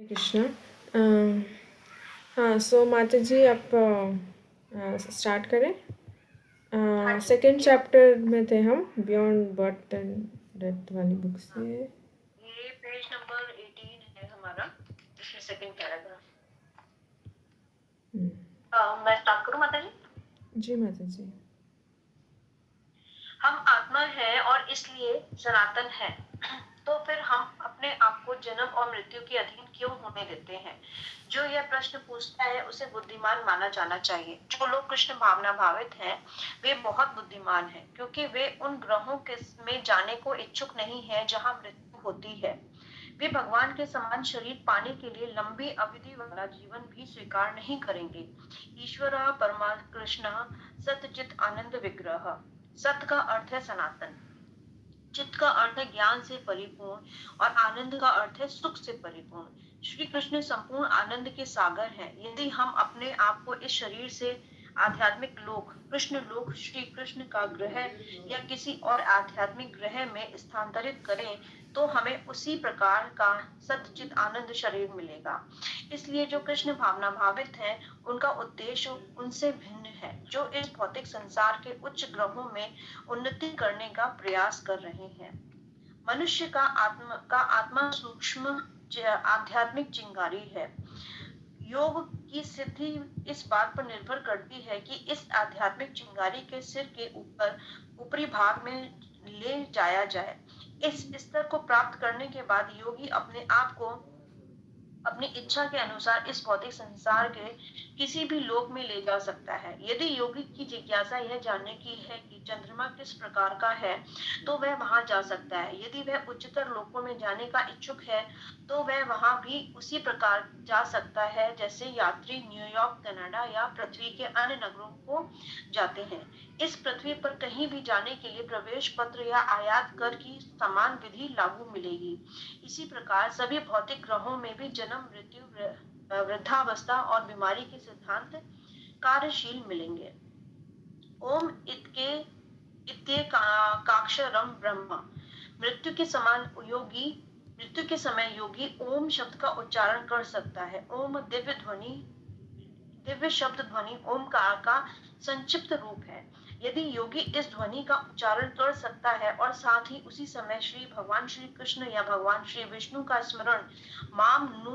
हरे कृष्णा। अ, हाँ, सो माता जी आप स्टार्ट करें। हाँ जी, सेकंड ये चैप्टर में थे हम, बियॉन्ड बर्थ एंड डेथ वाली बुक हाँ, से। ये पेज नंबर 18 है हमारा, इसमें सेकंड पैराग्राफ। हम्म, मैं स्टार्ट करूँ माता जी? जी माता जी। हम आत्मा है और इसलिए सनातन है। तो फिर हम अपने आप को जन्म और मृत्यु के अधीन क्यों होने देते हैं? जो यह प्रश्न पूछता है उसे बुद्धिमान माना जाना चाहिए। जो लोग कृष्ण भावना भावित हैं वे बहुत बुद्धिमान हैं, क्योंकि वे उन ग्रहों के में जाने को इच्छुक नहीं है जहां मृत्यु होती है। वे भगवान के समान शरीर पाने के लिए लंबी अवधि वाला जीवन भी स्वीकार नहीं करेंगे। ईश्वर परमा कृष्ण सतचित आनंद विग्रह। सत का अर्थ है सनातन, चित्त का अर्थ है ज्ञान से परिपूर्ण और आनंद का अर्थ है सुख से परिपूर्ण। श्री कृष्ण संपूर्ण आनंद के सागर हैं। यदि हम अपने आप को इस शरीर से आध्यात्मिक लोक कृष्ण लोक श्री कृष्ण का ग्रह या किसी और आध्यात्मिक ग्रह में स्थानांतरित करें तो हमें उसी प्रकार का सतचित आनंद शरीर मिलेगा। इसलिए जो कृष्ण भावना भावित हैं उनका उद्देश्य उनसे भिन्न है, जो इस भौतिक संसार के उच्च ग्रहों में उन्नति करने का प्रयास कर रहे हैं। मनुष्य का आत्मा सूक्ष्म आध्यात्मिक चिंगारी है। योग की सिद्धि इस बात पर निर्भर करती है कि इस आध्यात्मिक चिंगारी के सिर के ऊपर ऊपरी भाग में ले जाया जाए। इस स्तर को प्राप्त करने के बाद योगी अपने आप को अपनी इच्छा के अनुसार इस भौतिक संसार के किसी भी लोक में ले जा सकता है। यदि योगी की जिज्ञासा यह जानने की है कि चंद्रमा किस प्रकार का है तो वह वहां जा सकता है। यदि वह उच्चतर लोकों में जाने का इच्छुक है तो वह वहां भी उसी प्रकार जा सकता है जैसे यात्री न्यूयॉर्क कनाडा या पृथ्वी के अन्य नगरों को जाते हैं। इस पृथ्वी पर कहीं भी जाने के लिए प्रवेश पत्र या आयात कर की समान विधि लागू मिलेगी। इसी प्रकार सभी भौतिक ग्रहों में भी जन्म मृत्यु वृद्धावस्था और बीमारी के सिद्धांत कार्यशील मिलेंगे। ओम इतके इत्ये काक्षरम ब्रह्म। मृत्यु के समान योगी मृत्यु के समय योगी ओम शब्द का उच्चारण कर सकता है। ओम दिव्य शब्द ध्वनि ओमकार का संक्षिप्त रूप है। यदि योगी इस ध्वनि का उच्चारण कर सकता है और साथ ही उसी समय श्री भगवान श्री कृष्ण या भगवान श्री विष्णु का स्मरण माम नु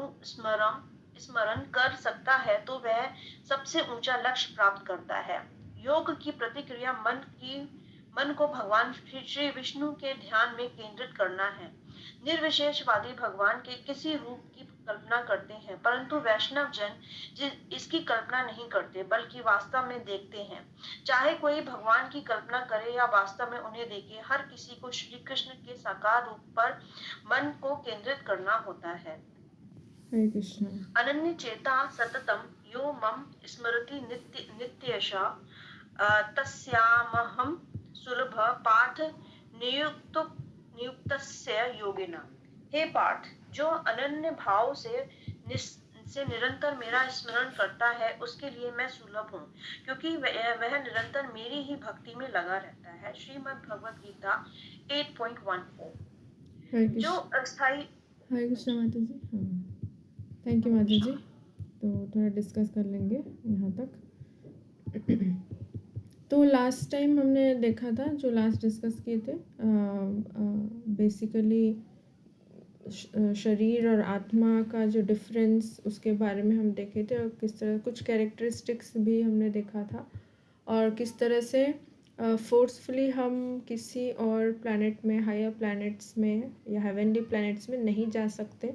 स्मरण कर सकता है तो वह सबसे ऊंचा लक्ष्य प्राप्त करता है। योग की प्रतिक्रिया मन को भगवान श्री विष्णु के ध्यान में केंद्रित करना है। निर्विशेषवादी भगवान के किसी रूप की कल्पना करते हैं, परंतु वैष्णव जन इसकी कल्पना नहीं करते बल्कि वास्तव में देखते हैं। चाहे कोई भगवान की कल्पना करे या वास्तव में उन्हें देखे, हर किसी को श्री कृष्ण के साकार रूप पर मन को केंद्रित करना होता है। हरे कृष्णा। अनन्य चेता सततम यो मम स्मरति नित्यशा तस्यामहं सुलभ पार्थ नियुक्तस्य योगिना। हे पार्थ, जो अनन्य भाव से निरंतर मेरा स्मरण करता है उसके लिए मैं सुलभ हूँ, क्योंकि वह निरंतर मेरी ही भक्ति में लगा रहता है। श्रीमद् भगवद गीता 8.14। हरे जो कृष्ण। अस्थाई हरे कृष्णा माता जी। हाँ, थैंक यू माता जी। तो थोड़ा डिस्कस कर लेंगे यहाँ तक। तो लास्ट टाइम हमने देखा था, जो लास्ट डिस्कस किए थे, बेसिकली शरीर और आत्मा का जो डिफरेंस उसके बारे में हम देखे थे, और किस तरह कुछ कैरेक्टरिस्टिक्स भी हमने देखा था, और किस तरह से फोर्सफुली हम किसी और प्लैनेट में, हायर प्लैनेट्स में या हेवनली प्लैनेट्स में नहीं जा सकते।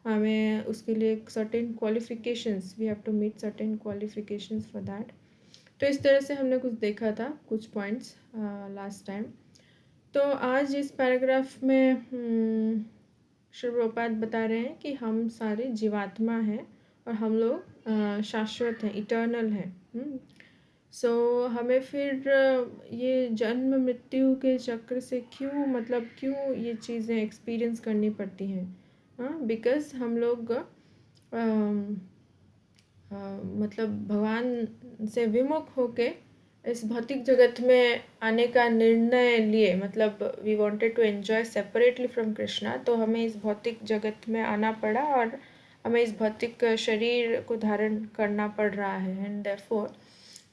हमें उसके लिए certain qualifications, we have to meet certain qualifications for that. तो इस तरह से हमने कुछ देखा था, कुछ पॉइंट्स लास्ट टाइम। तो आज इस पैराग्राफ में श्री प्रभुपाद बता रहे हैं कि हम सारे जीवात्मा हैं और हम लोग शाश्वत हैं, इटर्नल हैं। सो हमें फिर ये जन्म मृत्यु के चक्र से क्यों ये चीज़ें एक्सपीरियंस करनी पड़ती हैं? बिकॉज हम लोग मतलब भगवान से विमुख होके इस भौतिक जगत में आने का निर्णय लिए, मतलब we wanted to enjoy separately from Krishna, तो हमें इस भौतिक जगत में आना पड़ा और हमें इस भौतिक शरीर को धारण करना पड़ रहा है, and therefore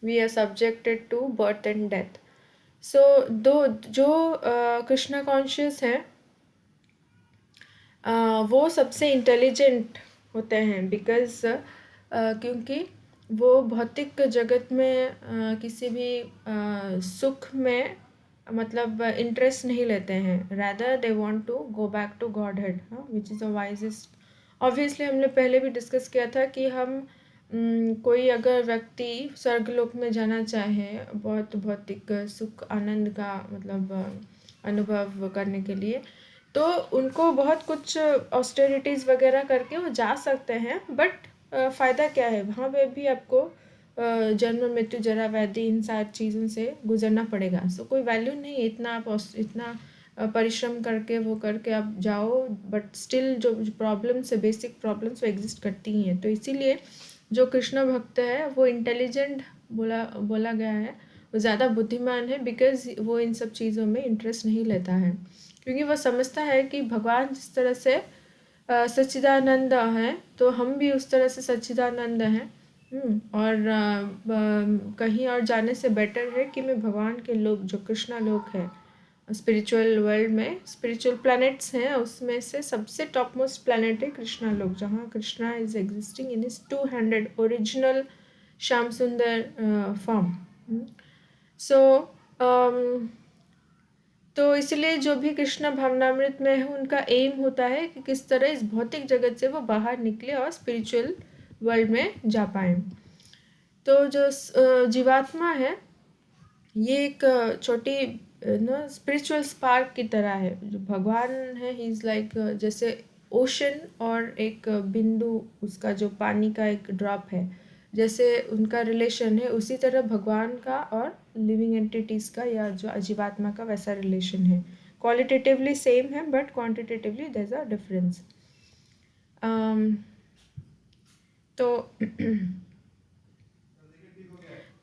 we are subjected to birth and death. So जो कृष्णा कॉन्शियस है वो सबसे इंटेलिजेंट होते हैं, बिकॉज क्योंकि वो भौतिक जगत में किसी भी सुख में मतलब इंटरेस्ट नहीं लेते हैं. Rather they want to go back to godhead, which is the wisest. Obviously हमने पहले भी डिस्कस किया था कि हम कोई अगर व्यक्ति स्वर्गलोक में जाना चाहे बहुत भौतिक सुख आनंद का मतलब अनुभव करने के लिए, तो उनको बहुत कुछ ऑस्टेरिटीज़ वगैरह करके वो जा सकते हैं. बट फ़ायदा क्या है, वहाँ पे भी आपको जन्म मृत्यु जरा व्याधि इन सारी चीज़ों से गुजरना पड़ेगा. सो कोई वैल्यू नहीं है इतना आप इतना परिश्रम करके वो करके आप जाओ, बट स्टिल जो प्रॉब्लम्स है, बेसिक प्रॉब्लम्स वो एग्जिस्ट करती ही हैं. तो इसीलिए जो कृष्ण भक्त है वो इंटेलिजेंट बोला गया है, वो ज़्यादा बुद्धिमान है, बिकॉज वो इन सब चीज़ों में इंटरेस्ट नहीं लेता है, क्योंकि वो समझता है कि भगवान जिस तरह से सच्चिदानंद है तो हम भी उस तरह से सच्चिदानंद हैं. और कहीं और जाने से बेटर है कि मैं भगवान के लोग जो कृष्णा लोग हैं स्पिरिचुअल वर्ल्ड में, स्पिरिचुअल प्लैनेट्स हैं, उसमें से सबसे टॉप मोस्ट प्लैनेट है कृष्णा लोग, जहाँ Krishna is existing in is 200 original Shyam सुंदर फॉर्म. सो तो इसलिए जो भी कृष्ण भावनामृत में है उनका एम होता है कि किस तरह इस भौतिक जगत से वो बाहर निकले और स्पिरिचुअल वर्ल्ड में जा पाए. तो जो जीवात्मा है ये एक छोटी ना स्पिरिचुअल स्पार्क की तरह है. जो भगवान है ही इज़ लाइक जैसे ओशन और एक बिंदु, उसका जो पानी का एक ड्रॉप है, जैसे उनका रिलेशन है, उसी तरह भगवान का और लिविंग एंटिटीज़ का या जो जीवात्मा का वैसा रिलेशन है. क्वालिटेटिवली सेम है but quantitatively there is a difference.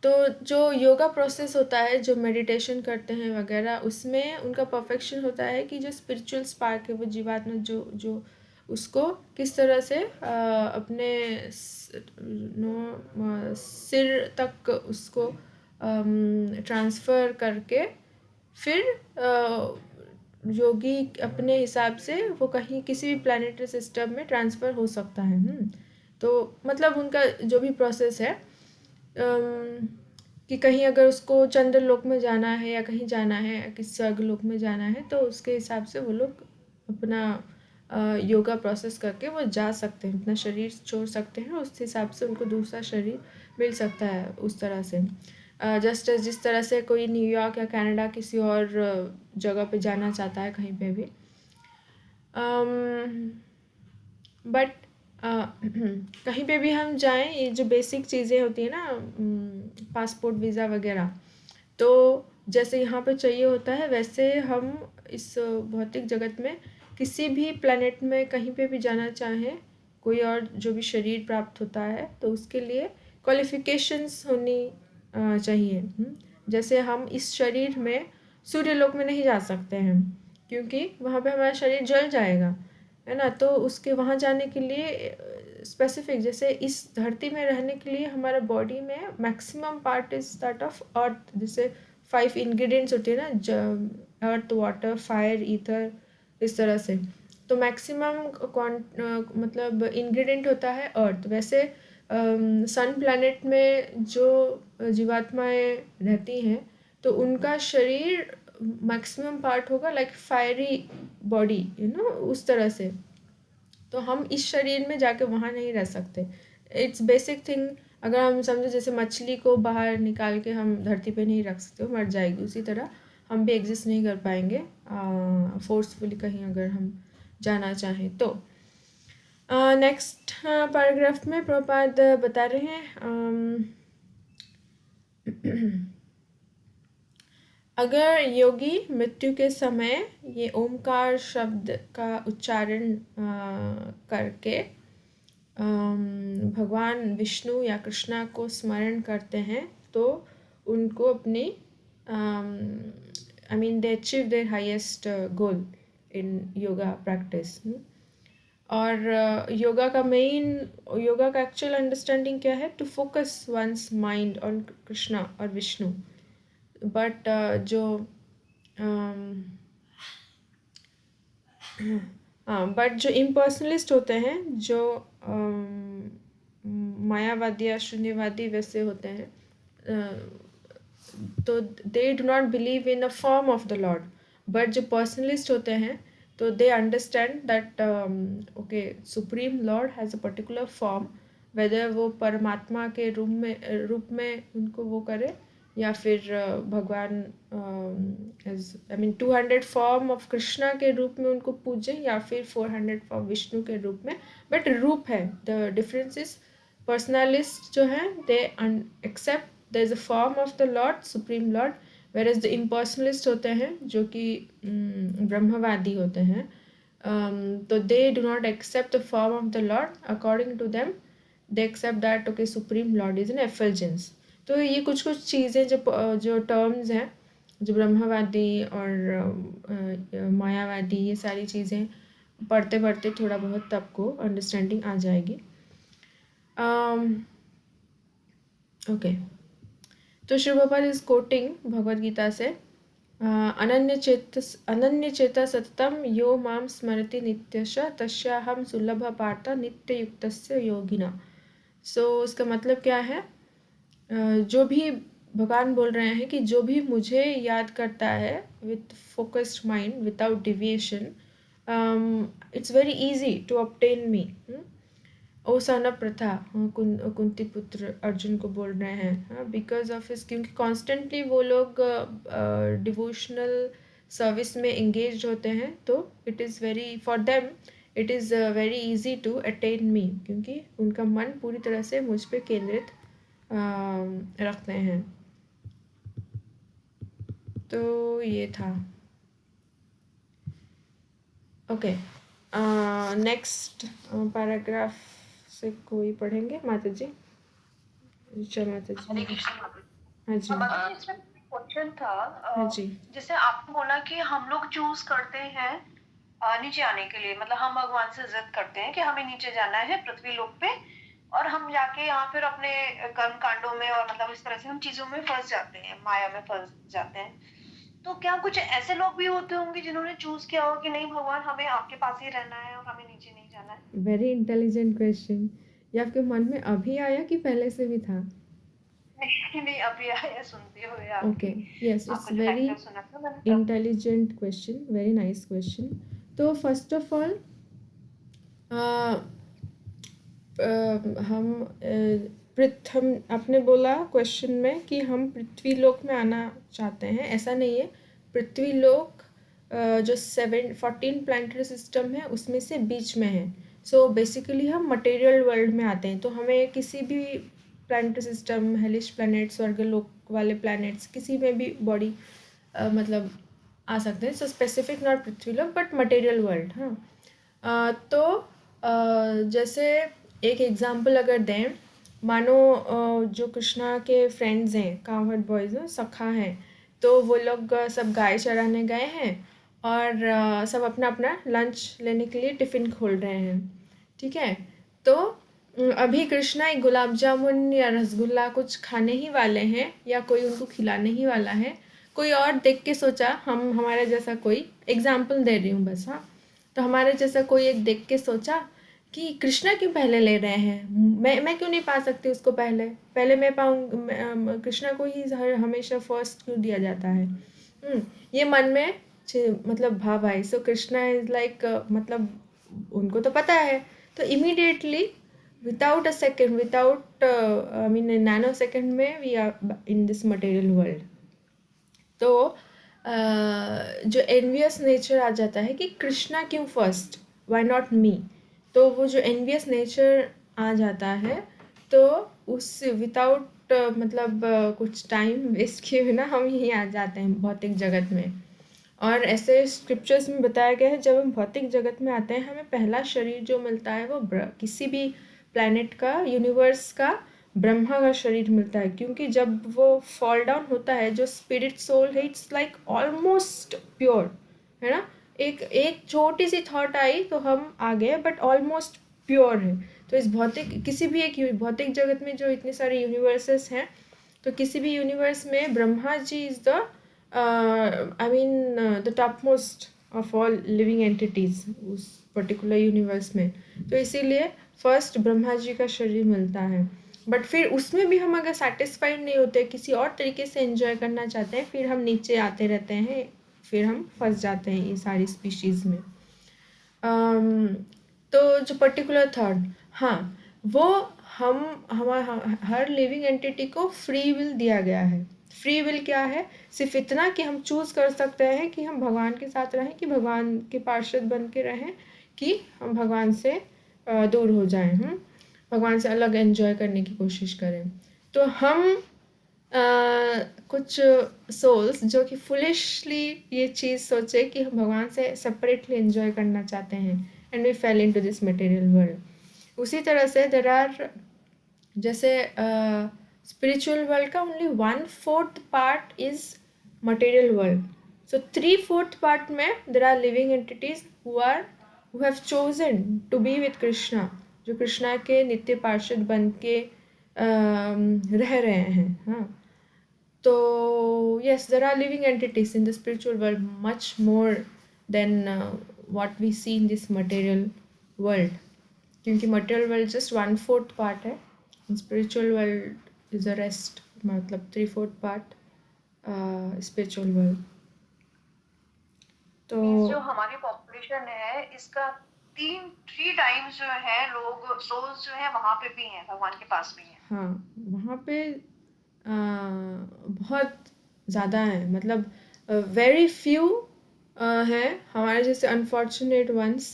तो जो योगा प्रोसेस होता है, जो मेडिटेशन करते हैं वगैरह, उसमें उनका परफेक्शन होता है कि जो स्पिरिचुअल स्पार्क है वो जीवात्मा जो उसको किस तरह से अपने सिर तक उसको ट्रांसफ़र करके फिर योगी अपने हिसाब से वो कहीं किसी भी प्लानिटरी सिस्टम में ट्रांसफ़र हो सकता है. तो मतलब उनका जो भी प्रोसेस है कि कहीं अगर उसको चंद्रलोक में जाना है या कहीं जाना है या किसी स्वर्गलोक में जाना है, तो उसके हिसाब से वो लोग अपना योगा प्रोसेस करके वो जा सकते हैं, अपना शरीर छोड़ सकते हैं, उस हिसाब से उनको दूसरा शरीर मिल सकता है उस तरह से. जस्ट जिस तरह से कोई न्यूयॉर्क या कनाडा किसी और जगह पे जाना चाहता है कहीं पे भी. बट कहीं पे भी हम जाएं, ये जो बेसिक चीज़ें होती हैं ना, पासपोर्ट वीज़ा वगैरह, तो जैसे यहाँ पे चाहिए होता है वैसे हम इस भौतिक जगत में किसी भी प्लैनेट में कहीं पे भी जाना चाहें, कोई और जो भी शरीर प्राप्त होता है, तो उसके लिए क्वालिफ़िकेशंस होनी चाहिए. जैसे हम इस शरीर में सूर्यलोक में नहीं जा सकते हैं, क्योंकि वहाँ पे हमारा शरीर जल जाएगा, है ना. तो उसके वहाँ जाने के लिए स्पेसिफिक, जैसे इस धरती में रहने के लिए हमारा बॉडी में maximum part is that of earth. जैसे 5 इंग्रेडिएंट्स होते हैं ना, अर्थ, वाटर, फायर, ईथर, इस तरह से. तो मैक्सिमम मतलब इंग्रेडिएंट होता है अर्थ. वैसे सन प्लैनेट में जो जीवात्माएं रहती हैं, तो उनका शरीर मैक्सिमम पार्ट होगा लाइक फायरी बॉडी, उस तरह से. तो हम इस शरीर में जाके वहाँ नहीं रह सकते. It's basic thing. अगर हम समझो जैसे मछली को बाहर निकाल के हम धरती पे नहीं रख सकते, वो मर जाएगी, उसी तरह हम भी एग्जिस्ट नहीं कर पाएंगे फोर्सफुली कहीं अगर हम जाना चाहें तो. नेक्स्ट पैराग्राफ में प्रभुपाद बता रहे हैं अगर योगी मृत्यु के समय ये ओमकार शब्द का उच्चारण करके भगवान विष्णु या कृष्णा को स्मरण करते हैं, तो उनको अपनी they achieve their highest goal in yoga practice. और योगा का एक्चुअल अंडरस्टैंडिंग क्या है? To focus one's mind on Krishna और विष्णु। बट बट जो इम्पर्सनलिस्ट होते हैं, जो मायावादी या शून्यवादी वैसे होते हैं, तो they do not believe in a form of the Lord. But जो पर्सनलिस्ट होते हैं, तो they understand that okay, supreme Lord has a particular form, whether वो परमात्मा के रूप में उनको वो करे, या फिर भगवान as I mean 200 form of Krishna के रूप में उनको पूजें, या फिर 400 फॉर्म विष्णु के रूप में। बट रूप है, द डिफरेंस इज पर्सनलिस्ट जो है they accept there is a form of the lord, supreme lord, whereas the impersonalist होते हैं जो कि ब्रह्मवादी होते हैं, तो they do not accept the form of the lord. According to them they accept that okay, supreme lord is an effulgence. तो ये कुछ चीज़ें जो टर्म्स हैं, जो ब्रह्मवादी और मायावादी, ये सारी चीज़ें पढ़ते पढ़ते थोड़ा बहुत आपको अंडरस्टैंडिंग आ जाएगी। ओके, तो श्री प्रभुपाद इज कोटिंग भगवद गीता से, अनन्य चेता सततम यो माम स्मरति नित्यश तस्याहम सुलभ पार्थ नित्ययुक्तस्य योगिना। सो उसका मतलब क्या है? जो भी भगवान बोल रहे हैं कि जो भी मुझे याद करता है with focused mind without deviation, it's very easy to obtain me. ओसाना प्रथा, कुंती पुत्र अर्जुन को बोल रहे हैं, बिकॉज ऑफ हिस, क्योंकि कॉन्स्टेंटली वो लोग डिवोशनल सर्विस में एंगेज होते हैं, तो it is very for them it is very easy to attain me, क्योंकि उनका मन पूरी तरह से मुझ पे केंद्रित रखते हैं। तो ये था। ओके, नेक्स्ट पैराग्राफ से कोई पढ़ेंगे? माता जी, माता जी। हरे कृष्ण माता जी। हाँ जी, माता जी, इसमें क्वेश्चन था, हाँ जी, जैसे आपने बोला कि हम लोग चूज करते हैं नीचे आने के लिए, मतलब हम भगवान से जिद करते हैं कि हमें नीचे जाना है पृथ्वी लोक पे, और हम जाके यहाँ फिर अपने कर्म कांडों में और मतलब इस तरह से हम चीजों में फंस जाते हैं, माया में फंस जाते हैं। तो क्या कुछ ऐसे लोग भी होते होंगे जिन्होंने चूज किया हो कि नहीं भगवान, हमें आपके पास ही रहना है और हमें नीचे नहीं जाना है? Very intelligent question. ये आपके मन में अभी आया कि पहले से भी था? नहीं, अभी आया सुनते हुए ओके, यस, इट्स वेरी सुना था मैंने। Intelligent question, very nice question. तो फर्स्ट ऑफ ऑल हम आपने बोला क्वेश्चन में कि हम पृथ्वी लोक में आना चाहते हैं। ऐसा नहीं है, पृथ्वी लोक जो 14 प्लानिटरी सिस्टम है उसमें से बीच में है। सो बेसिकली हम मटेरियल वर्ल्ड में आते हैं, तो हमें किसी भी प्लानिटरी सिस्टम, हेलिश प्लैनेट, स्वर्गलोक वाले प्लैनेट्स, किसी में भी बॉडी मतलब आ सकते हैं। सो स्पेसिफिक नॉट पृथ्वी लोक बट मटेरियल वर्ल्ड। हाँ, तो जैसे एक एग्जांपल अगर दें, मानो जो कृष्णा के फ्रेंड्स हैं, कांवड़ बॉयज़ सखा हैं, तो वो लोग सब गाय चराने गए हैं और सब अपना अपना लंच लेने के लिए टिफ़िन खोल रहे हैं, ठीक है। तो अभी कृष्णा एक गुलाब जामुन या रसगुल्ला कुछ खाने ही वाले हैं, या कोई उनको खिलाने ही वाला है। कोई और देख के सोचा, हमारे जैसा कोई एग्जाम्पल दे रही हूँ बस, हाँ, तो हमारे जैसा कोई एक देख के सोचा कि कृष्णा क्यों पहले ले रहे हैं, मैं क्यों नहीं पा सकती उसको पहले मैं पाऊँ, कृष्णा को ही हमेशा फर्स्ट क्यों दिया जाता है। ये मन में मतलब भाव आई। सो कृष्णा इज लाइक मतलब उनको तो पता है, तो immediately without a second, without I mean nano second में we are in this material world. तो जो एनवियस नेचर आ जाता है कि कृष्णा क्यों फर्स्ट, व्हाई नॉट मी। तो वो जो एनवियस नेचर आ जाता है, तो उस विदाउट मतलब कुछ टाइम वेस्ट किए बिना हम यहीं आ जाते हैं भौतिक जगत में। और ऐसे स्क्रिप्चर्स में बताया गया है, जब हम भौतिक जगत में आते हैं, हमें पहला शरीर जो मिलता है वो किसी भी प्लैनेट का, यूनिवर्स का ब्रह्मा का शरीर मिलता है, क्योंकि जब वो फॉल डाउन होता है, जो स्पिरिट सोल है, इट्स लाइक ऑलमोस्ट प्योर, है ना, एक एक छोटी सी थॉट आई तो हम आ गए, बट ऑलमोस्ट प्योर है। तो इस भौतिक किसी भी एक भौतिक जगत में जो इतने सारे यूनिवर्सेस हैं, तो किसी भी यूनिवर्स में Brahma ji is the I mean the top most of all living entities उस पर्टिकुलर यूनिवर्स में। तो इसीलिए फर्स्ट ब्रह्मा जी का शरीर मिलता है, बट फिर उसमें भी हम अगर सेटिस्फाइड नहीं होते, किसी और तरीके से एंजॉय करना चाहते हैं, फिर हम नीचे आते रहते हैं, फिर हम फंस जाते हैं ये सारी स्पीशीज़ में। तो जो पर्टिकुलर थॉट, हाँ, वो हर लिविंग एंटिटी को फ्री विल दिया गया है। फ्री विल क्या है? सिर्फ इतना कि हम चूज़ कर सकते हैं कि हम भगवान के साथ रहें, कि भगवान के पार्षद बन के रहें, कि हम भगवान से दूर हो जाएं, भगवान से अलग एंजॉय करने की कोशिश करें। तो हम कुछ सोल्स जो कि फुलिशली ये चीज़ सोचे कि हम भगवान से सेपरेटली एंजॉय करना चाहते हैं, and we fell into this material world. उसी तरह से देर आर, जैसे स्पिरिचुअल वर्ल्ड का only 1/4 part is material world, so 3/4 part में there are living entities who have chosen to be with Krishna, जो कृष्णा के नित्य पार्षद बन के रह रहे हैं। हाँ, तो yes, there are living entities in the spiritual world much more than what we see in this material world, क्योंकि material world just 1/4 part है, spiritual world is the rest, मतलब 3/4 part spiritual world। तो जो हमारी population है इसका 3 times जो है लोग सोल्स जो है वहाँ पे भी हैं, भगवान के पास भी हैं। हाँ, वहाँ पे बहुत ज़्यादा है, मतलब वेरी फ्यू हैं हमारे जैसे अनफॉर्चुनेट वंस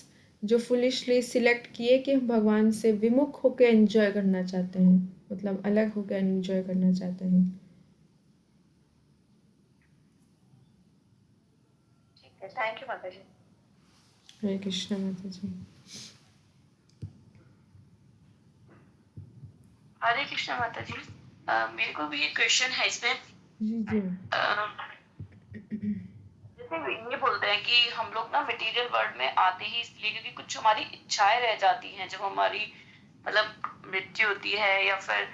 जो फुलिशली सिलेक्ट किए कि हम भगवान से विमुख होकर एंजॉय करना चाहते हैं, मतलब अलग होकर एंजॉय करना चाहते हैं। ठीक है, थैंक यू माता जी। हरे कृष्णा माता जी। हरे कृष्णा माता जी, मेरे को भी एक क्वेश्चन है इसमें। जी जी। जैसे ये बोलते हैं कि हम लोग ना मटेरियल वर्ल्ड में आते ही इसलिए क्योंकि कुछ हमारी इच्छाएं रह जाती हैं जब हमारी मतलब मृत्यु होती है, या फिर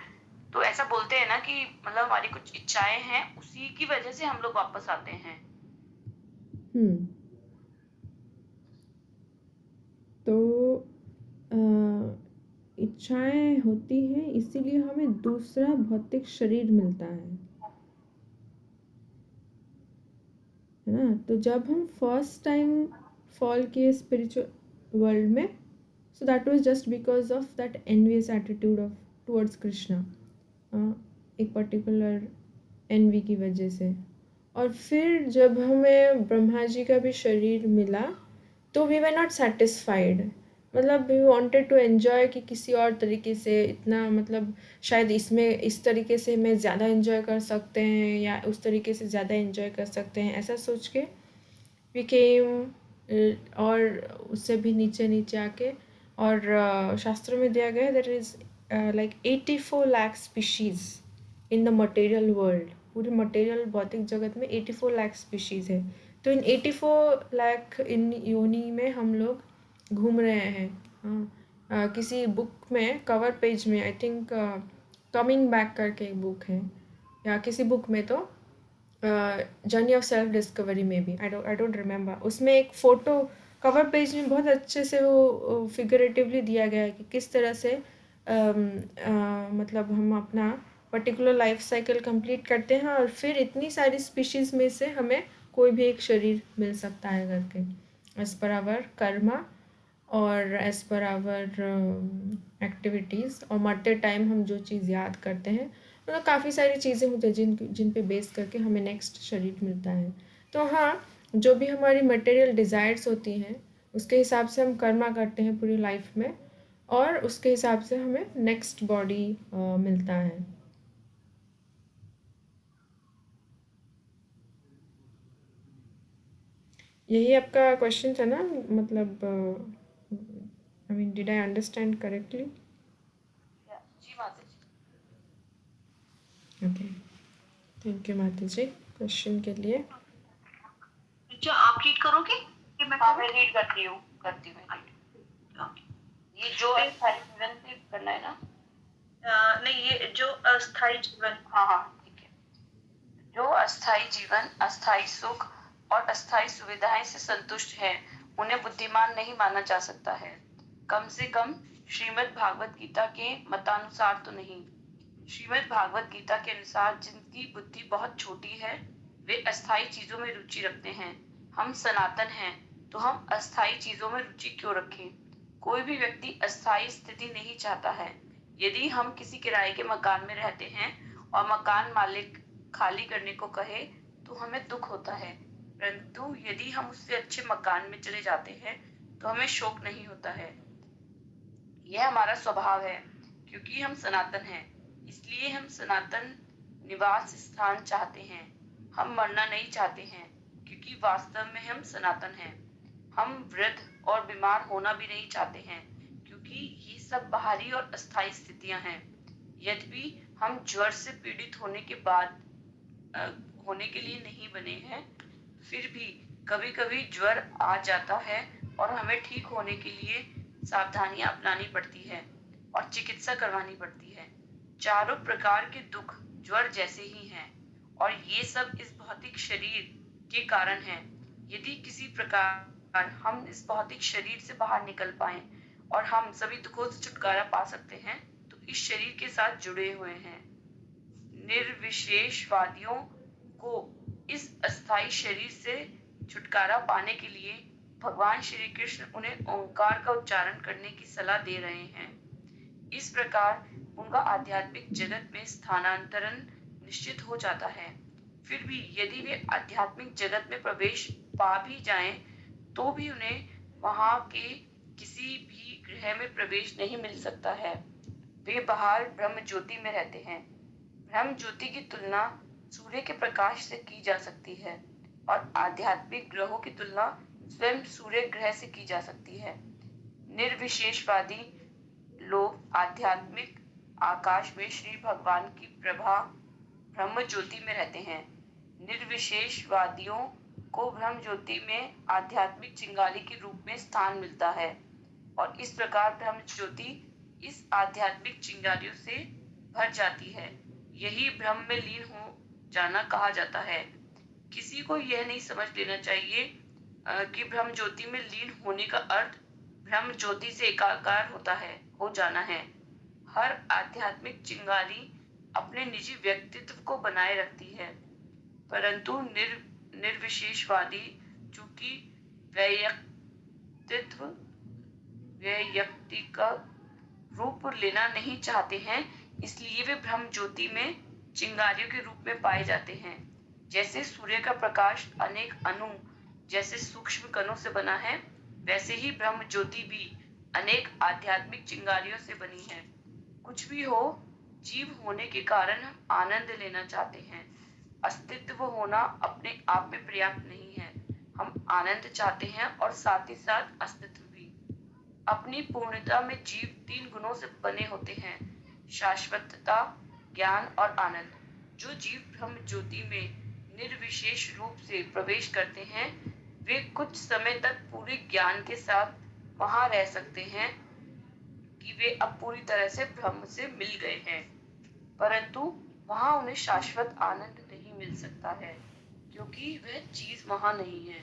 तो ऐसा बोलते हैं ना कि मतलब हमारी कुछ इच्छाएं हैं उसी की वजह से हम लोग वापस आते हैं। तो इच्छाएं होती हैं, इसीलिए हमें दूसरा भौतिक शरीर मिलता है ना। तो जब हम फर्स्ट टाइम फॉल किए स्पिरिचुअल वर्ल्ड में, so that was just because of that envious attitude of towards Krishna, एक पर्टिकुलर एनवी की वजह से। और फिर जब हमें ब्रह्मा जी का भी शरीर मिला, तो वी वर नॉट सेटिस्फाइड, मतलब वी वांटेड टू एंजॉय कि किसी और तरीके से, इतना मतलब शायद इसमें इस तरीके से मैं ज़्यादा एंजॉय कर सकते हैं या उस तरीके से ज़्यादा एंजॉय कर सकते हैं, ऐसा सोच के वी केम और उससे भी नीचे नीचे आके। और शास्त्रों में दिया गया है that is like 84 lakh species in the material world. पूरे मटेरियल भौतिक जगत में 84 लाख स्पीशीज़ है। तो इन 84 लाख इन योनि में हम लोग घूम रहे हैं। किसी बुक में कवर पेज में आई थिंक कमिंग बैक करके एक बुक है, या किसी बुक में तो जर्नी ऑफ सेल्फ डिस्कवरी में भी, आई डोंट रिमेम्बर, उसमें एक फ़ोटो कवर पेज में बहुत अच्छे से वो फिगरेटिवली दिया गया है कि किस तरह से मतलब हम अपना पर्टिकुलर लाइफ साइकिल कंप्लीट करते हैं और फिर इतनी सारी स्पीशीज़ में से हमें कोई भी एक शरीर मिल सकता है करके, एज पर आवर कर्मा और एज पर आवर एक्टिविटीज़। और मरते टाइम हम जो चीज़ याद करते हैं, मतलब काफ़ी सारी चीज़ें होती हैं जिन पे बेस करके हमें नेक्स्ट शरीर मिलता है। तो हाँ, जो भी हमारी मटेरियल डिज़ायर्स होती हैं उसके हिसाब से हम कर्मा करते हैं पूरी लाइफ में, और उसके हिसाब से हमें नेक्स्ट बॉडी मिलता है। यही आपका क्वेश्चन था ना, मतलब I mean did I understand correctly? जी माता जी। ओके, थैंक यू माता जी क्वेश्चन के लिए। अच्छा, आप रीड करोगे? हाँ मैं रीड करती हूँ ये जो अस्थायी जीवन पे करना है ना, नहीं ये जो अस्थायी जीवन, हाँ ठीक है। जो अस्थायी जीवन, अस्थायी सुख और अस्थायी सुविधाएं से संतुष्ट है, उन्हें बुद्धिमान नहीं माना जा सकता है। कम से कम श्रीमद् भागवत गीता के मतानुसार तो नहीं। श्रीमद् भागवत गीता के अनुसार जिनकी बुद्धि बहुत छोटी है, वे अस्थायी चीजों में रुचि रखते हैं। हम सनातन हैं, तो हम अस्थायी चीजों में रुचि क्यों रखें? कोई भी व्यक्ति अस्थायी स्थिति नहीं चाहता है। यदि हम किसी किराए के मकान में रहते हैं और मकान मालिक खाली करने को कहे, तो हमें दुख होता है। परंतु यदि हम उससे अच्छे मकान में चले जाते हैं, तो हमें शोक नहीं होता है। यह हमारा स्वभाव है, क्योंकि हम सनातन हैं। इसलिए हम सनातन निवास स्थान चाहते हैं। हम मरना नहीं चाहते हैं, क्योंकि वास्तव में हम सनातन हैं। हम वृद्ध और बीमार होना भी नहीं चाहते हैं, क्योंकि ये सब बाहरी और अस्थायी स्थितियां हैं। यद्यपि हम ज्वर से पीड़ित होने के लिए नहीं बने हैं, फिर भी कभी कभी ज्वर आ जाता है और हमें ठीक होने के लिए सावधानियां अपनानी पड़ती है और चिकित्सा करवानी पड़ती है। चारों प्रकार के दुख ज्वर जैसे ही हैं, और ये सब इस भौतिक शरीर के कारण है। यदि किसी प्रकार हम इस भौतिक शरीर से बाहर निकल पाए और हम सभी दुखों से छुटकारा पा सकते हैं, तो इस शरीर के साथ जुड़े हुए हैं। निर्विशेषवादियों को इस अस्थायी शरीर से छुटकारा पाने के लिए भगवान श्री कृष्ण उन्हें ओंकार का उच्चारण करने की सलाह दे रहे हैं। इस प्रकार उनका आध्यात्मिक जगत में स्थानांतरण निश्चित हो जाता है। फिर भी यदि वे आध्यात्मिक जगत में प्रवेश पा भी जाएं, तो भी उन्हें वहां के किसी भी ग्रह में प्रवेश नहीं मिल सकता है। वे बाहर ब्रह्म ज्योति में रहते हैं। ब्रह्म ज्योति की तुलना सूर्य के प्रकाश से की जा सकती है, और आध्यात्मिक ग्रहों की तुलना स्वयं सूर्य ग्रह से की जा सकती है। निर्विशेषवादी लोग आध्यात्मिक आकाश में श्री भगवान की प्रभा ब्रह्म ज्योति में रहते हैं। निर्विशेषवादियों को ब्रह्म ज्योति में आध्यात्मिक चिंगारी के रूप में स्थान मिलता है, और इस प्रकार ब्रह्म ज्योति इस आध्यात्मिक चिंगारियों से भर जाती है। यही ब्रह्म में लीन हो जाना कहा जाता है। किसी को यह नहीं समझ लेना चाहिए कि ब्रह्म ज्योति में लीन होने का अर्थ ब्रह्म ज्योति से एकाकार हो जाना है। हर आध्यात्मिक चिंगारी अपने निजी व्यक्तित्व को बनाए रखती है, परंतु निर्विशेषवादी चूंकि वैयक्तिक रूप लेना नहीं चाहते हैं, इसलिए वे ब्रह्म ज्योति में चिंगारियों के रूप में पाए जाते हैं। जैसे सूर्य का प्रकाश अनेक अणु जैसे सूक्ष्म कणों से बना है, वैसे ही ब्रह्म ज्योति भी अनेक आध्यात्मिक चिंगारियों से बनी है। कुछ भी हो, जीव होने के कारण हम आनंद लेना चाहते हैं। अस्तित्व होना अपने आप में पर्याप्त नहीं है। हम आनंद चाहते हैं और साथ ही साथ अस्तित्व भी। अपनी पूर्णता में जीव 3 गुणों से बने होते हैं: शाश्वतता, ज्ञान और आनंद। जो जीव ब्रह्म ज्योति में निर्विशेष रूप से प्रवेश करते हैं, वे कुछ समय तक पूरे ज्ञान के साथ वहां रह सकते हैं कि वे अब पूरी तरह से ब्रह्म से मिल गए हैं, परंतु वहां उन्हें शाश्वत आनंद नहीं मिल सकता है, क्योंकि वह चीज वहां नहीं है।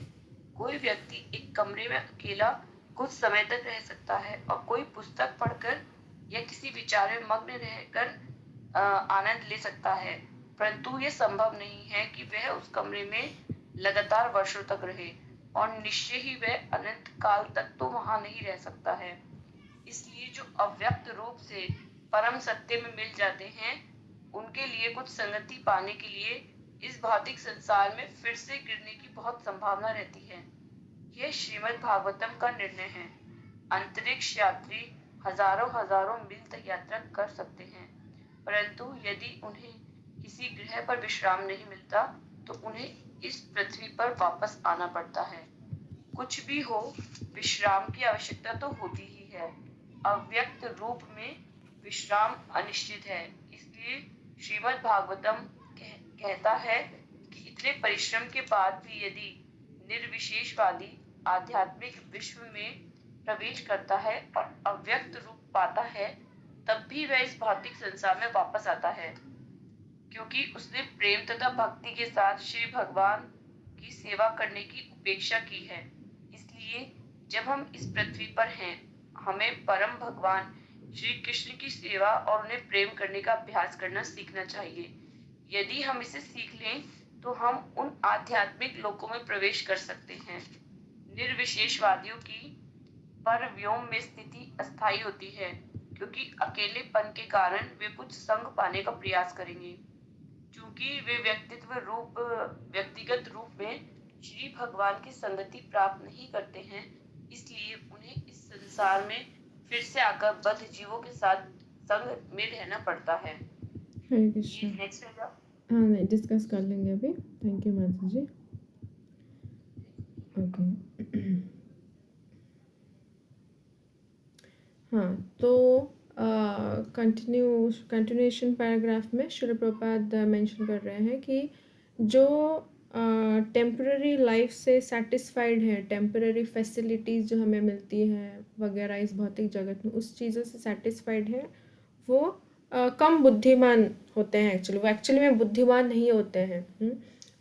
कोई व्यक्ति एक कमरे में अकेला कुछ समय तक रह सकता है और कोई पुस्तक पढ़कर या किसी विचार में मग्न रहकर आनंद ले सकता है, परंतु यह संभव नहीं है कि वह उस कमरे में लगातार वर्षों तक रहे, और निश्चय ही वह अनंत काल तक तो वहां नहीं रह सकता है। इसलिए जो अव्यक्त रूप से परम सत्य में मिल जाते हैं, उनके लिए कुछ संगति पाने के लिए इस भौतिक संसार में फिर से गिरने की बहुत संभावना रहती है। यह श्रीमद् भागवतम का निर्णय है। अंतरिक्ष यात्री हजारों मील तक यात्रा कर सकते हैं, परंतु यदि उन्हें किसी ग्रह पर विश्राम नहीं मिलता, तो उन्हें इस पृथ्वी पर वापस आना पड़ता है। कुछ भी हो, विश्राम की आवश्यकता तो होती ही है। अव्यक्त रूप में विश्राम अनिश्चित है। इसलिए श्रीमद् भागवतम कहता है कि इतने परिश्रम के बाद भी यदि निर्विशेषवादी आध्यात्मिक विश्व में प्रवेश करता है और अव्यक्त रूप पाता है, तब भी वह इस भौतिक संसार में वापस आता है, क्योंकि उसने प्रेम तथा भक्ति के साथ श्री भगवान की सेवा करने की उपेक्षा की है। इसलिए जब हम इस पृथ्वी पर हैं, हमें परम भगवान श्री कृष्ण की सेवा और उन्हें प्रेम करने का अभ्यास करना सीखना चाहिए। यदि हम इसे सीख लें तो हम उन आध्यात्मिक लोकों में प्रवेश कर सकते हैं। निर्विशेषवादियों की परव्योम में स्थिति अस्थायी होती है, क्योंकि अकेलेपन के कारण वे कुछ संग पाने का प्रयास करेंगे। चूंकि वे व्यक्तिगत रूप में श्री भगवान की संगति प्राप्त नहीं करते हैं, इसलिए उन्हें इस संसार में फिर से आकर बद्ध जीवों के साथ संग में रहना पड़ता है। हरे ये कृष्ण। नेक्स्ट है क्या? हाँ, नहीं, डिस्कस कर लेंगे अभी। थैंक यू माता जी। ओके। हाँ, तो कंटिन्यूएशन पैराग्राफ में श्रील प्रभुपाद मेंशन कर रहे हैं कि जो टेम्पररी लाइफ से सेटिस्फाइड है, टेम्पररी फैसिलिटीज़ जो हमें मिलती हैं वगैरह इस भौतिक जगत में, उस चीज़ों से सेटिस्फाइड है, वो कम बुद्धिमान होते हैं। एक्चुअली वो एक्चुअली में बुद्धिमान नहीं होते हैं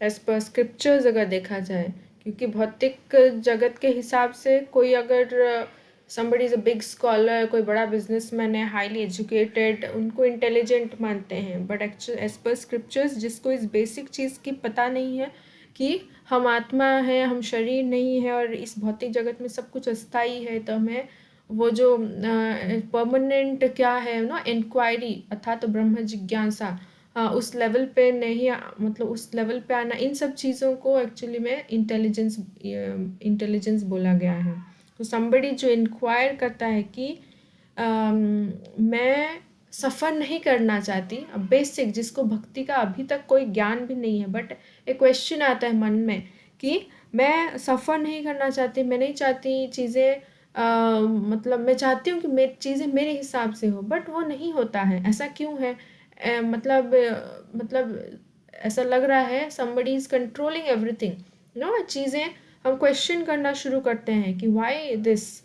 एज पर स्क्रिप्चर्स अगर देखा जाए, क्योंकि भौतिक जगत के हिसाब से कोई अगर somebody is a big scholar, कोई बड़ा बिजनेसमैन है, हाईली एजुकेटेड, उनको इंटेलिजेंट मानते हैं, but actual as per scriptures जिसको इस बेसिक चीज़ की पता नहीं है कि हम आत्मा है, हम शरीर नहीं है और इस भौतिक जगत में सब कुछ अस्थाई है, तो हमें वो जो परमानेंट क्या है ना, इंक्वायरी अर्थात तो ब्रह्म जिज्ञासा, उस लेवल पे नहीं, मतलब उस लेवल पे आना, इन सब चीज़ों को एक्चुअली में इंटेलिजेंस बोला गया है। तो somebody जो इंक्वायर करता है कि मैं सफ़र नहीं करना चाहती, अब बेसिक जिसको भक्ति का अभी तक कोई ज्ञान भी नहीं है, बट एक क्वेश्चन आता है मन में कि मैं सफ़र नहीं करना चाहती, मैं नहीं चाहती चीज़ें मतलब मैं चाहती हूँ कि मेरी चीज़ें मेरे हिसाब से हो, बट वो नहीं होता है। ऐसा क्यों है? मतलब ऐसा लग रहा है somebody is controlling everything, चीज़ें हम क्वेश्चन करना शुरू करते हैं कि why this,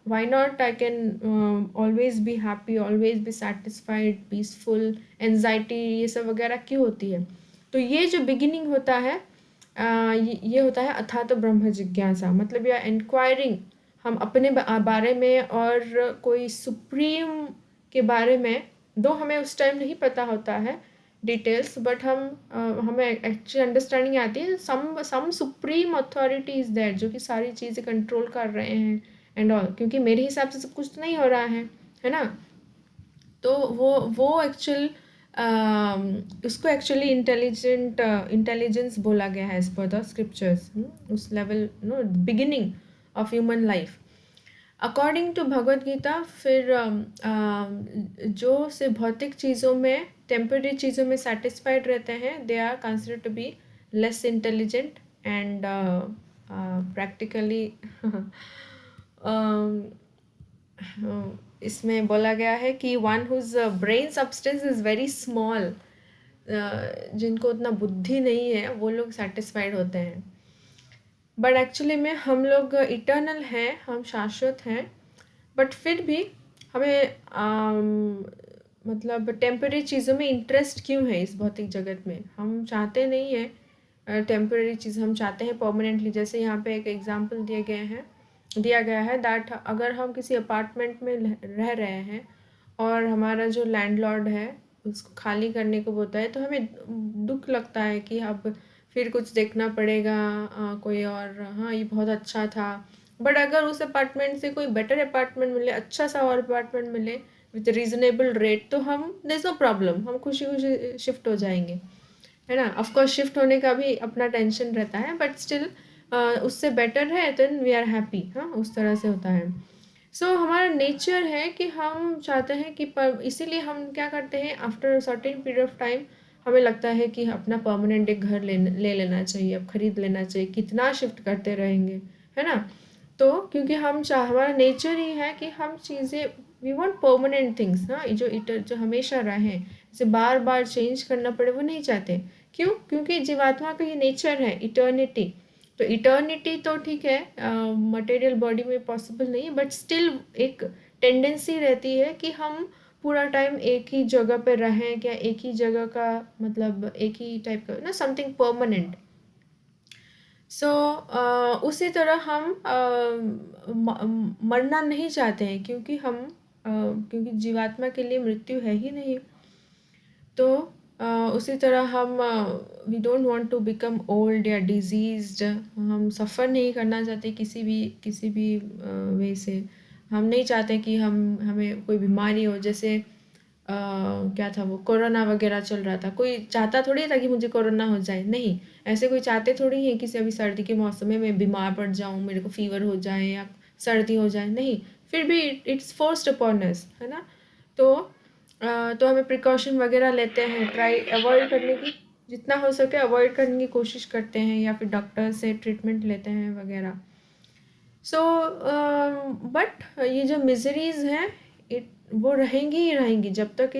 why not I can always be happy, always be satisfied, peaceful, anxiety, ये सब वगैरह क्यों होती है? तो ये जो बिगिनिंग होता है ये होता है अथातो ब्रह्म जिज्ञासा, मतलब या इंक्वायरिंग हम अपने बारे में और कोई सुप्रीम के बारे में, दो हमें उस टाइम नहीं पता होता है डिटेल्स, बट हमें एक्चुअली अंडरस्टैंडिंग आती है सम सुप्रीम अथॉरिटी इज़ दैट जो कि सारी चीज़ें कंट्रोल कर रहे हैं एंड ऑल, क्योंकि मेरे हिसाब से सब कुछ तो नहीं हो रहा है ना। तो वो एक्चुअल उसको एक्चुअली इंटेलिजेंस बोला गया है एज पर द स्क्रिप्चर्स, उस level beginning of human life according to Bhagavad Gita. फिर जो से भौतिक चीज़ों में, टेम्पररी चीज़ों में सेटिस्फाइड रहते हैं, they are considered to be less intelligent and practically इसमें बोला गया है कि one whose brain substance is very small, जिनको उतना बुद्धि नहीं है वो लोग सेटिस्फाइड होते हैं। बट एक्चुअली में हम लोग इटर्नल हैं, हम शाश्वत हैं, बट फिर भी हमें मतलब टेम्पररी चीज़ों में इंटरेस्ट क्यों है इस भौतिक जगत में? हम चाहते नहीं हैं टेम्पररी चीज़, हम चाहते हैं परमानेंटली। जैसे यहाँ पे एक एग्जांपल दिया गया है दैट अगर हम किसी अपार्टमेंट में रह रहे हैं और हमारा जो लैंडलॉर्ड है उसको खाली करने को बोलता है, तो हमें दुख लगता है कि अब फिर कुछ देखना पड़ेगा कोई और, हाँ ये बहुत अच्छा था। बट अगर उस अपार्टमेंट से कोई बेटर अपार्टमेंट मिले, अच्छा सा और अपार्टमेंट मिले विथ रीज़नेबल रेट, तो हम देयर इज़ नो प्रॉब्लम, हम खुशी खुशी शिफ्ट हो जाएंगे, है ना। ऑफकोर्स शिफ्ट होने का भी अपना टेंशन रहता है, बट स्टिल उससे बेटर है देन वी आर हैप्पी, हाँ उस तरह से होता है। सो हमारा नेचर है कि हम चाहते हैं कि इसीलिए हम क्या करते हैं, after certain period of time हमें लगता है कि अपना परमानेंट एक घर ले लेना चाहिए, अब खरीद लेना चाहिए, कितना शिफ्ट करते रहेंगे, है ना। तो क्योंकि हमारा नेचर ही है कि हम चीज़ें, वी वांट परमानेंट थिंग्स, हाँ जो हमेशा रहें, जैसे बार बार चेंज करना पड़े वो नहीं चाहते। क्यों? क्योंकि जीवात्मा का ये नेचर है इटर्निटी, तो इटर्निटी तो ठीक है, मटेरियल बॉडी में पॉसिबल नहीं है, बट स्टिल एक टेंडेंसी रहती है कि हम पूरा टाइम एक ही जगह पे रहें, क्या एक ही जगह का मतलब एक ही टाइप का ना, समथिंग परमानेंट। सो उसी तरह हम मरना नहीं चाहते हैं, क्योंकि क्योंकि जीवात्मा के लिए मृत्यु है ही नहीं। तो उसी तरह हम we don't want to become old या डिजीज्ड। हम सफ़र नहीं करना चाहते किसी भी वे से। हम नहीं चाहते कि हमें कोई बीमारी हो, जैसे क्या था वो कोरोना वगैरह चल रहा था। कोई चाहता थोड़ी था कि मुझे कोरोना हो जाए, नहीं। ऐसे कोई चाहते थोड़ी हैं कि अभी सर्दी के मौसम में मैं बीमार पड़ जाऊँ, मेरे को फीवर हो जाए या सर्दी हो जाए, नहीं। फिर भी इट्स फोर्स्ड अपॉन अस, है ना। तो हमें प्रिकॉशन वगैरह लेते हैं, ट्राई अवॉइड करने की, जितना हो सके अवॉइड करने की कोशिश करते हैं, या फिर डॉक्टर से ट्रीटमेंट लेते हैं वगैरह। सो बट ये जो मिजरीज हैं, वो रहेंगी ही रहेंगी जब तक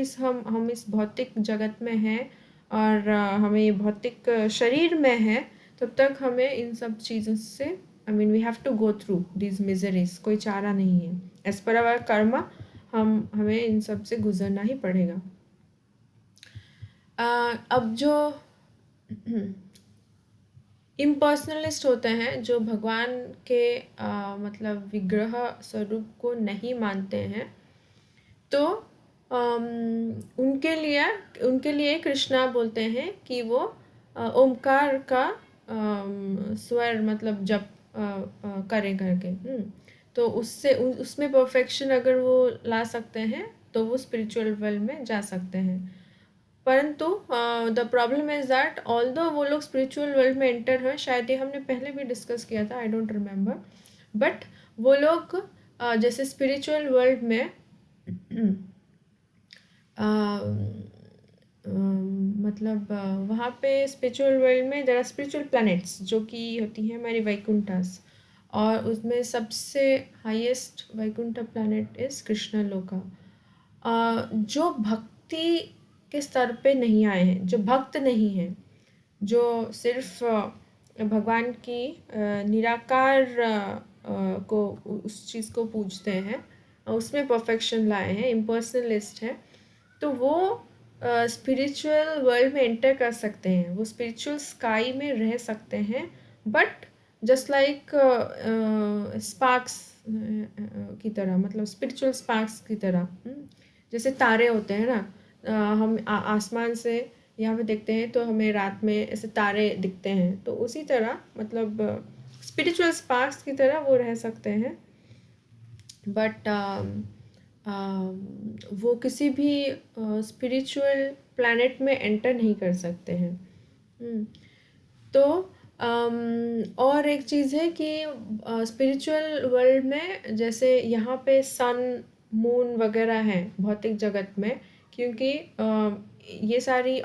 हम इस भौतिक जगत में हैं, और हमें ये भौतिक शरीर में है, तब तक हमें इन सब चीज़ों से we have to go through these miseries. कोई चारा नहीं है, एज पर आवर कर्मा हमें इन सब से गुजरना ही पड़ेगा। अब जो इम्पर्सनलिस्ट होते हैं, जो भगवान के मतलब विग्रह स्वरूप को नहीं मानते हैं, तो उनके लिए कृष्णा बोलते हैं कि वो ओमकार का स्वर मतलब जप करें करके। तो उसमें परफेक्शन अगर वो ला सकते हैं, तो वो स्पिरिचुअल वर्ल्ड में जा सकते हैं। परंतु the problem is that although वो लोग स्पिरिचुअल वर्ल्ड में एंटर हैं, शायद ये हमने पहले भी डिस्कस किया था, आई डोंट रिमेम्बर, बट वो लोग जैसे स्पिरिचुअल वर्ल्ड में मतलब वहाँ पे स्पिरिचुअल वर्ल्ड में देयर आर स्पिरिचुअल प्लैनेट्स, जो कि होती हैं हमारी वैकुंठास, और उसमें सबसे highest Vaikuntha planet is Krishna loka. जो भक्ति के स्तर पे नहीं आए हैं, जो भक्त नहीं हैं, जो सिर्फ भगवान की निराकार को उस चीज़ को पूजते हैं, उसमें परफेक्शन लाए हैं, इम्पर्सनलिस्ट हैं, तो वो स्पिरिचुअल वर्ल्ड में एंटर कर सकते हैं, वो स्पिरिचुअल स्काई में रह सकते हैं, बट जस्ट लाइक स्पार्क्स की तरह, मतलब स्पिरिचुअल स्पार्क्स की तरह। जैसे तारे होते हैं ना, हम आसमान से यहाँ पे देखते हैं तो हमें रात में ऐसे तारे दिखते हैं, तो उसी तरह मतलब स्पिरिचुअल स्पार्क्स की तरह वो रह सकते हैं, बट वो किसी भी स्पिरिचुअल प्लैनेट में एंटर नहीं कर सकते हैं। तो और एक चीज़ है कि स्पिरिचुअल वर्ल्ड में जैसे यहाँ पे सन मून वगैरह हैं भौतिक जगत में, क्योंकि ये सारी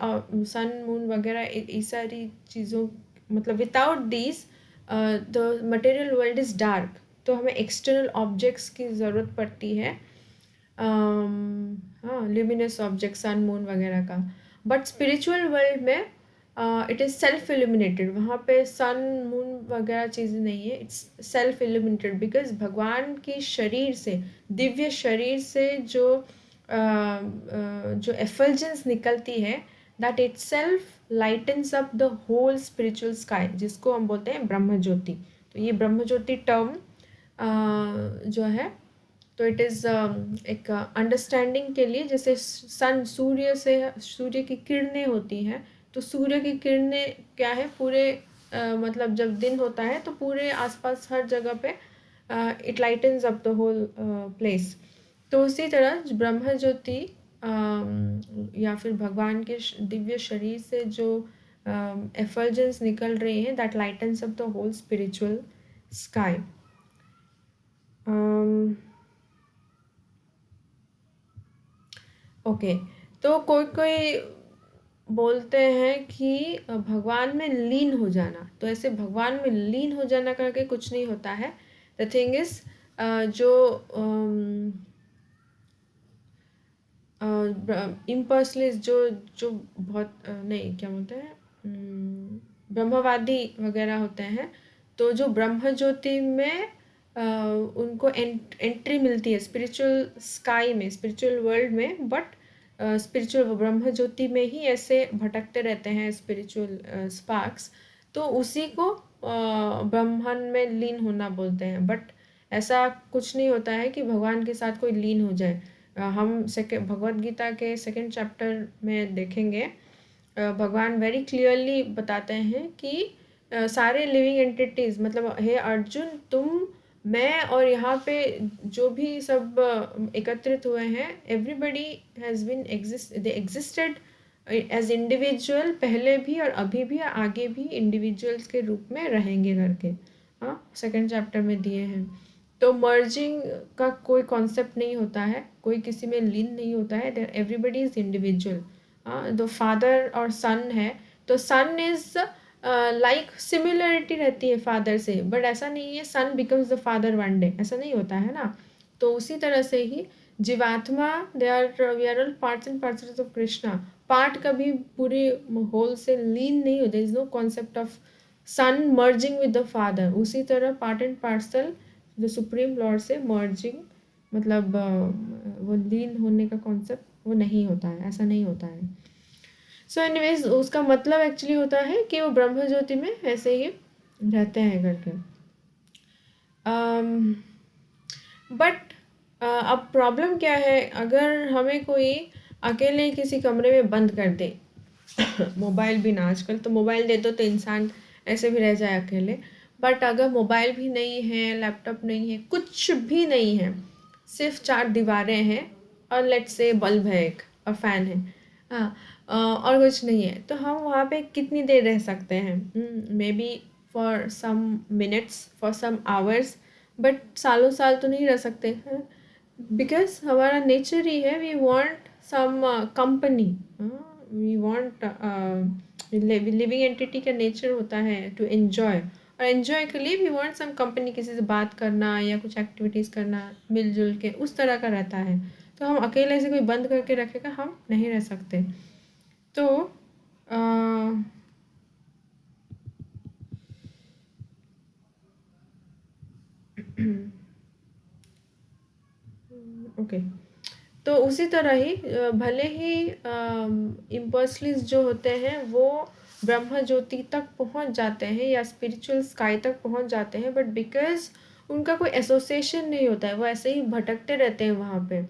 सन मून वगैरह ये सारी चीज़ों मतलब without this the material world is dark, तो हमें एक्सटर्नल ऑब्जेक्ट्स की ज़रूरत पड़ती है, हाँ, ल्यूमिनस ऑब्जेक्ट सन मून वगैरह का। बट स्पिरिचुअल वर्ल्ड में इट इज़ सेल्फ इल्यूमिनेटेड, वहाँ पे सन मून वगैरह चीज़ें नहीं है, इट्स सेल्फ इल्यूमिनेटेड, बिकॉज भगवान की शरीर से, दिव्य शरीर से जो एफल्जेंस निकलती है, that itself lightens up the whole spiritual sky, जिसको हम बोलते हैं ब्रह्म ज्योति। तो ये ब्रह्म ज्योति टर्म जो है, तो इट इज़ एक अंडरस्टैंडिंग के लिए, जैसे सूर्य की किरणें होती हैं, तो सूर्य की किरणें क्या है, पूरे मतलब जब दिन होता है तो पूरे आसपास हर जगह पे it lightens up the whole place. तो उसी तरह ब्रह्म ज्योति या फिर भगवान के दिव्य शरीर से जो एफल्जेंस निकल रही हैं, that lightens up the whole spiritual sky. Okay, तो कोई बोलते हैं कि भगवान में लीन हो जाना, तो ऐसे भगवान में लीन हो जाना करके कुछ नहीं होता है। द थिंग इज जो इम्पर्सनलिस्ट जो बहुत नहीं क्या बोलते हैं, ब्रह्मवादी वगैरह होते हैं, तो जो ब्रह्म ज्योति में उनको एंट्री मिलती है स्पिरिचुअल स्काई में, स्पिरिचुअल वर्ल्ड में, बट स्पिरिचुअल ब्रह्म ज्योति में ही ऐसे भटकते रहते हैं स्पिरिचुअल स्पार्क्स, तो उसी को ब्रह्मन में लीन होना बोलते हैं। बट ऐसा कुछ नहीं होता है कि भगवान के साथ कोई लीन हो जाए। हम भगवद गीता के 2nd चैप्टर में देखेंगे, भगवान वेरी क्लियरली बताते हैं कि सारे लिविंग एंटिटीज़, मतलब हे अर्जुन, तुम, मैं और यहाँ पे जो भी सब एकत्रित हुए हैं, everybody has been they existed as individual पहले भी और अभी भी और आगे भी इंडिविजुअल्स के रूप में रहेंगे करके, हाँ 2nd चैप्टर में दिए हैं। तो मर्जिंग का कोई कॉन्सेप्ट नहीं होता है, कोई किसी में लीन नहीं होता है, एवरीबडी इज़ इंडिविजुअल। तो फादर और सन है, तो सन इज़ लाइक सिमिलरिटी रहती है फादर से, बट ऐसा नहीं है son becomes the father one day, ऐसा नहीं होता है ना। तो उसी तरह से ही जीवात्मा, we are all parts and parcels of Krishna. Part कभी पूरे होल से लीन नहीं होते, is no concept of son merging with the father. उसी तरह part and parcel the supreme lord से मर्जिंग, मतलब वो लीन होने का कॉन्सेप्ट वो नहीं होता है, ऐसा नहीं होता है। सो एनीवेज उसका मतलब एक्चुअली होता है कि वो ब्रह्म ज्योति में ऐसे ही रहते हैं करके। बट अब प्रॉब्लम क्या है, अगर हमें कोई अकेले किसी कमरे में बंद कर दे मोबाइल भी ना, आजकल तो मोबाइल दे दो तो इंसान ऐसे भी रह जाए अकेले, बट अगर मोबाइल भी नहीं है, लैपटॉप नहीं है, कुछ भी नहीं है, सिर्फ 4 दीवारें हैं और लेट्स से बल्ब है एक और फैन है, हाँ, और कुछ नहीं है, तो हम वहाँ पे कितनी देर रह सकते हैं? Maybe for some minutes, for some hours, but सालों साल तो नहीं रह सकते हैं, बिकॉज हमारा नेचर ही है, we want some company, we want, living entity का नेचर होता है टू एन्जॉय, और एन्जॉय के लिए वी वांट सम कंपनी, किसी से बात करना या कुछ एक्टिविटीज़ करना मिलजुल के, उस तरह का रहता है। तो हम अकेले से कोई बंद करके रखेगा, हम नहीं रह सकते। तो ओके, तो उसी तरह ही भले ही इम्पल्सिव जो होते हैं वो ब्रह्म ज्योति तक पहुंच जाते हैं या स्पिरिचुअल स्काई तक पहुंच जाते हैं, बट बिकॉज उनका कोई एसोसिएशन नहीं होता है, वो ऐसे ही भटकते रहते हैं वहाँ पे,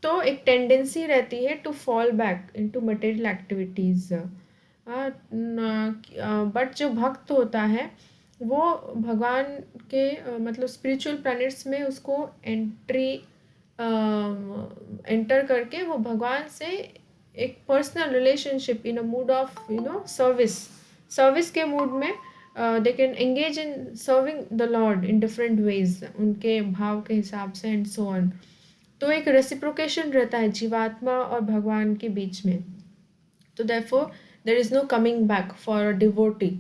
तो एक टेंडेंसी रहती है to fall back into material activities. But जो भक्त होता है वो भगवान के मतलब स्पिरिचुअल प्लैनेट्स में उसको एंटर करके वो भगवान से एक personal relationship in a mood off service के मूड में they can engage in serving the Lord in different ways, उनके भाव के हिसाब से एंड सो ऑन। तो एक रेसिप्रोकेशन रहता है जीवात्मा और भगवान के बीच में, तो therefore there is no coming back for a devotee.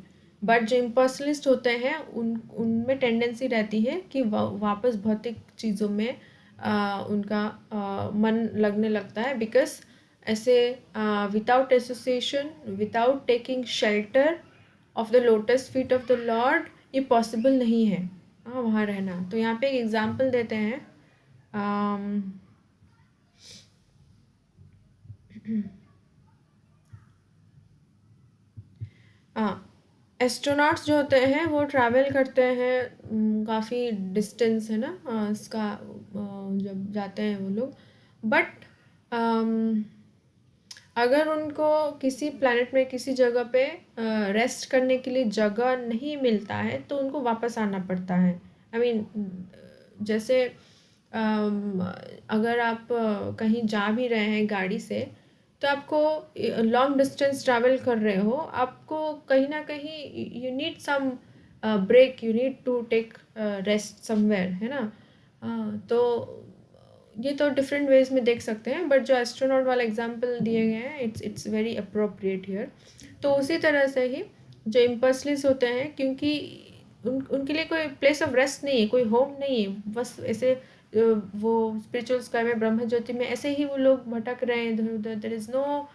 But जो इम्पर्सनलिस्ट होते हैं उनमें टेंडेंसी रहती है कि वापस भौतिक चीज़ों में उनका मन लगने लगता है, बिकॉज ऐसे without association, without taking shelter of the lotus feet of the Lord, ये पॉसिबल नहीं है वहाँ रहना। तो यहाँ पे एक एग्जाम्पल देते हैं, एस्ट्रोनॉट्स जो होते हैं वो ट्रैवल करते हैं, काफ़ी डिस्टेंस है ना इसका, जब जाते हैं वो लोग, बट अगर उनको किसी प्लैनेट में किसी जगह पे रेस्ट करने के लिए जगह नहीं मिलता है तो उनको वापस आना पड़ता है। आई मीन जैसे अगर आप कहीं जा भी रहे हैं गाड़ी से, तो आपको लॉन्ग डिस्टेंस ट्रैवल कर रहे हो, आपको कहीं ना कहीं you need some break, you need to take rest somewhere, है ना। तो ये तो डिफरेंट वेज में देख सकते हैं, बट जो एस्ट्रोनॉट वाला एग्जांपल दिए गए हैं इट्स वेरी अप्रोप्रिएट हियर। तो उसी तरह से ही जो इम्पल्सिव होते हैं, क्योंकि उनके लिए कोई प्लेस ऑफ रेस्ट नहीं है, कोई होम नहीं है, बस ऐसे वो स्पिरिचुअल स्काई में ब्रह्म ज्योति में ऐसे ही वो लोग भटक रहे हैं इधर उधर, देयर इज़ नो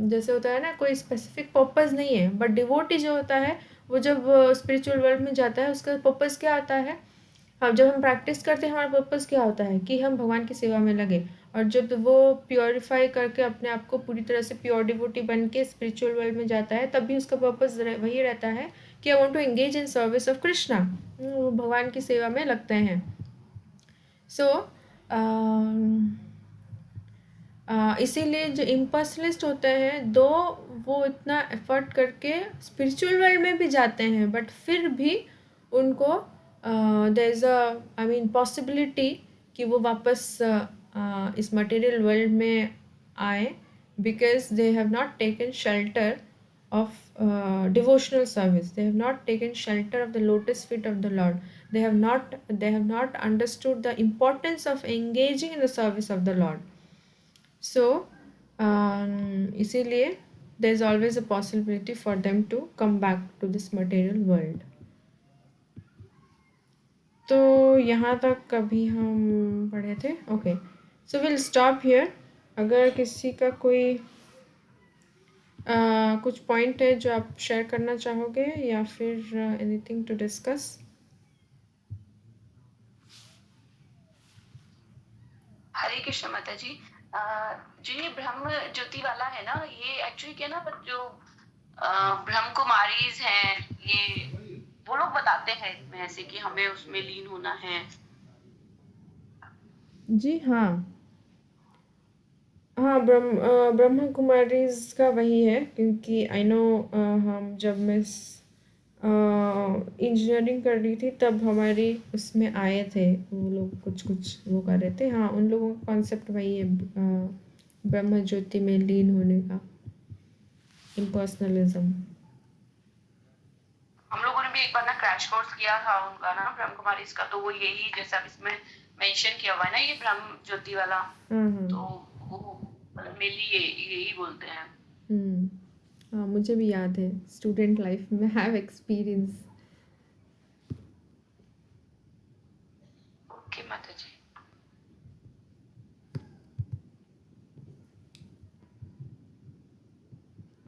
जैसे होता है ना कोई स्पेसिफिक पर्पस नहीं है। बट डिवोटी जो होता है वो जब स्पिरिचुअल वर्ल्ड में जाता है उसका पर्पस क्या आता है? हम जब हम प्रैक्टिस करते हैं हमारा पर्पस क्या होता है कि हम भगवान की सेवा में लगे, और जब वो प्योरीफाई करके अपने आप को पूरी तरह से प्योर डिवोटी बन के स्पिरिचुअल वर्ल्ड में जाता है, तब भी उसका पर्पस वही रहता है कि I want to engage in service of Krishna. वो भगवान की सेवा में लगते हैं। सो इसीलिए जो इम्पर्सनलिस्ट होते हैं, दो वो इतना एफर्ट करके स्पिरिचुअल वर्ल्ड में भी जाते हैं, बट फिर भी उनको there is I mean possibility कि वो वापस इस मटेरियल वर्ल्ड में आए, because they have not taken shelter of devotional service. They have not taken shelter of the lotus feet of the Lord. They have not understood the importance of engaging in the service of the Lord. So इसीलिए there is always a possibility for them to come back to this material world. तो यहाँ तक अभी हम पढ़े थे। Okay, so will stop here. अगर किसी का कोई कुछ पॉइंट है जो आप शेयर करना चाहोगे, या फिर एनीथिंग टू डिस्कस? हरे कृष्ण माता जी। जो ये ब्रह्म ज्योति वाला है ना, ये एक्चुअली क्या ना, जो ब्रह्म कुमारीज हैं, ये वो लोग बताते हैं इसमें ऐसे कि हमें उसमें लीन होना है। जी हाँ, हाँ, ब्रह्मा कुमारीज का वही है, क्योंकि आई नो हम जब मैं इंजीनियरिंग कर रही थी तब हमारी उसमें आए थे वो लोग, कुछ वो कर रहे थे। हाँ, उन लोगों का कॉन्सेप्ट वही है, ब्रह्म ज्योति में लीन होने का, इम्पर्सनलिज्म। हम लोगों ने भी एक बार ना क्रैश कोर्स किया था उनका ना, ब्रह्म कुमारीज का, तो वो यही जैसा इसमें मेंशन किया हुआ है ना, ये ब्रह्म ज्योति वाला, तो वो मतलब मेनली यही बोलते हैं। हाँ, मुझे भी याद है, स्टूडेंट लाइफ में हैव एक्सपीरियंस। ओके माता जी।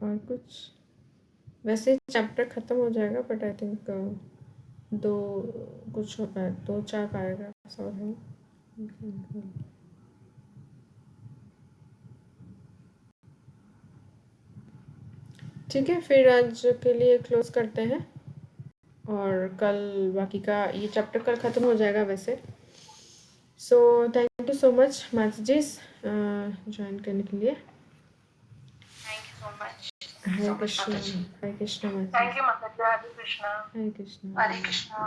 और कुछ? वैसे चैप्टर ख़त्म हो जाएगा, बट आई थिंक दो चार पैराग्राफ्स और हैं। ठीक है, फिर आज के लिए क्लोज करते हैं, और कल बाकी का ये चैप्टर कल ख़त्म हो जाएगा वैसे। So thank you so much माता जी ज्वाइन करने के लिए। Thank you so much. Hare Krishna. Hare Krishna माता जी। थैंक यू माता जी। हरे कृष्णा। हरे कृष्णा। हरे कृष्णा।